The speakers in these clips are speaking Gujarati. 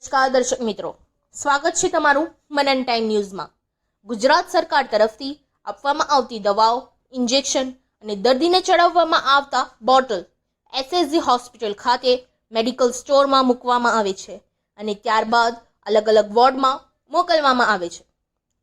નમસ્કાર દર્શક મિત્રો, સ્વાગત છે તમારું મનન ટાઈમ ન્યૂઝમાં। ગુજરાત સરકાર તરફથી આપવામાં આવતી દવાઓ, ઇન્જેક્શન અને દર્દીને ચડાવવામાં આવતા બોટલ એસએસજી હોસ્પિટલ ખાતે મેડિકલ સ્ટોરમાં મૂકવામાં આવે છે અને ત્યારબાદ અલગ અલગ વોર્ડમાં મોકલવામાં આવે છે।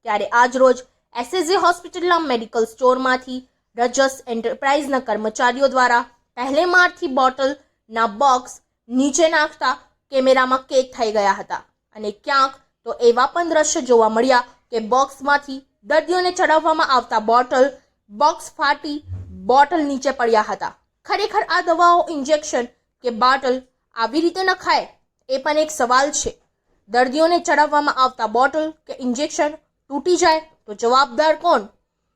ત્યારે આજ રોજ એસએસજી હોસ્પિટલના મેડિકલ સ્ટોરમાંથી રજસ એન્ટરપ્રાઇઝના કર્મચારીઓ દ્વારા પહેલે માળથી બોટલના બોક્સ નીચે નાખતા કેમેરામાં કેદ થઈ ગયા હતા અને ક્યાંક તો એવા પણ દ્રશ્ય જોવા મળ્યા કે બોક્સમાંથી દર્દીઓને ચડાવવામાં આવતા બોક્સ ફાટી બોટલ નીચે પડ્યા હતા। ખરેખર આ દવાઓ, ઇન્જેક્શન કે બોટલ આવી રીતે નખાય એ પણ એક સવાલ છે। દર્દીઓને ચડાવવામાં આવતા બોટલ કે ઇન્જેક્શન તૂટી જાય તો જવાબદાર કોણ?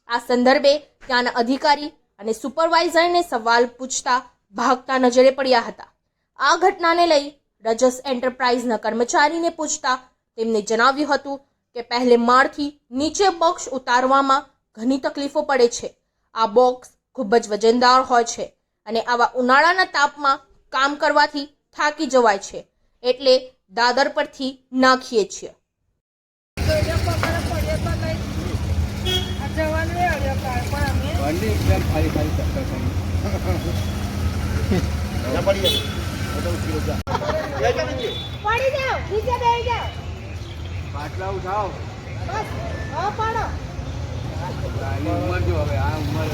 આ સંદર્ભે ત્યાંના અધિકારી અને સુપરવાઇઝરને સવાલ પૂછતા ભાગતા નજરે પડ્યા હતા। આ ઘટનાને લઈ રજસ એન્ટરપ્રાઇઝના કર્મચારીને પૂછતા તેમને જણાવ્યું હતું કે પહેલે માળથી નીચે બોક્સ ઉતારવામાં ઘણી તકલીફો પડે છે। આ બોક્સ ખૂબ જ વજનદાર હોય છે અને આવા ઉનાળાના તાપમાં કામ કરવાથી થાકી જવાય છે, એટલે દાદર પરથી નાખીએ છીએ। पड़ी जाओ, नीचे बैठ जाओ। बाटला उठाओ। बस, हाँ पड़ो। उम्र जो है आ उम्र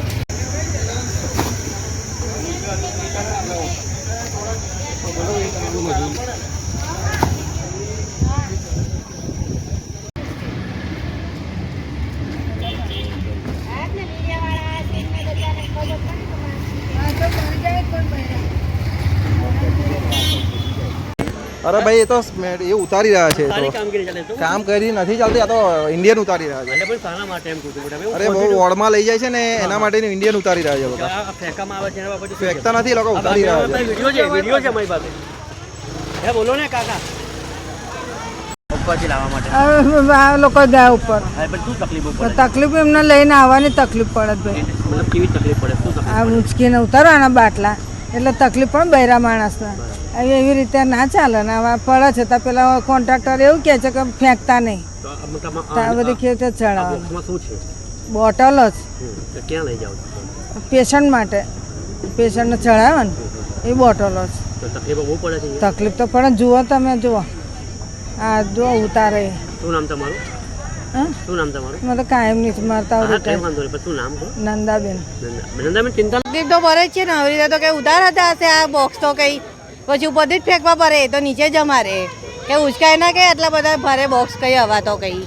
अरे भाई ये तो ये उतारी रहा है तो काम કરી નથી ચાલતી। આ તો ઇન્ડિયન ઉતારી રહ્યા છે। એટલે પણ સાના માટે એમ કીધું બેટા? અરે બહુ વોર્ડમાં લઈ જાય છે ને એના માટે ઇન્ડિયન ઉતારી રહ્યા છે લોકો। આ ફેંકામાં આવે છે એના બાબતે ફેંકતા નથી, લોકો ઉતારી રહ્યા છે। વિડિયો છે મારી પાસે। હે બોલો ને કાકા, ઉપરથી લાવવા માટે આ લોકો જાય ઉપર। હા પણ શું તકલીફ પડે? તકલીફ એમને લઈને આવવાની તકલીફ પડે ભાઈ। મતલબ કેવી તકલીફ પડે? શું તકલીફ? આ ઉંચકીને ઉતારવાના બાટલા એટલે તકલીફ પણ બૈરા માણસને એવી રીતે ના ચાલે ને। હવે પડે છે તો પેલા કોન્ટ્રાક્ટર એવું કહે છે કે ફેંકતા નહીં, તો આ બધી ખેત ચડાવવાનું। શું છે? બોટલ જ તો ક્યાં લઈ જાવ? પેશન્ટ માટે, પેશન્ટને ચડાવે ને એ બોટલ જ। તો તકલીફ બહુ પડે છે? તકલીફ તો પડે, જુઓ તમે જુઓ, આ જો ઉતારે। શું નામ તમારું? હા, શું નામ તમારું? મને કાયમ નહીં મારતા હા કઈ વાંધો નહીં, પણ શું નામ કહો? નંદાબેન। નંદાબેન ચિંતા તકલીફ તો પડે જ છે ને। આવી રીતે તો કઈ ઉતારતા હશે આ બોક્સ તો કઈ પછી ઉપરથી જ ફેંકવા પડે, તો નીચે જ અમારે કે ઉચકાય ના કે આટલા બધા ભારે બોક્સ કઈ હવા તો કઈ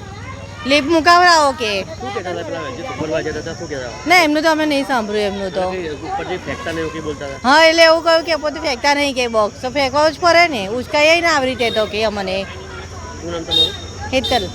લીપ મુકાવડાવો કે શું કહેતા હતા પેલા જે સુપરવાઇઝર હતા? શું કહેતા? ના એમનું તો અમે નહીં સાંભળ્યું એમનું તો। ઉપરથી ફેંકતા નહીં એવું બોલતા હતા? હા એટલે એવું કહ્યું કે ઉપરથી ફેંકતા નહીં કે બોક્સ તો ફેંકવો જ પડે ને, ઉચકાય ના આવી રીતે તો કે અમને। શું નામ તમારું? હેતલ।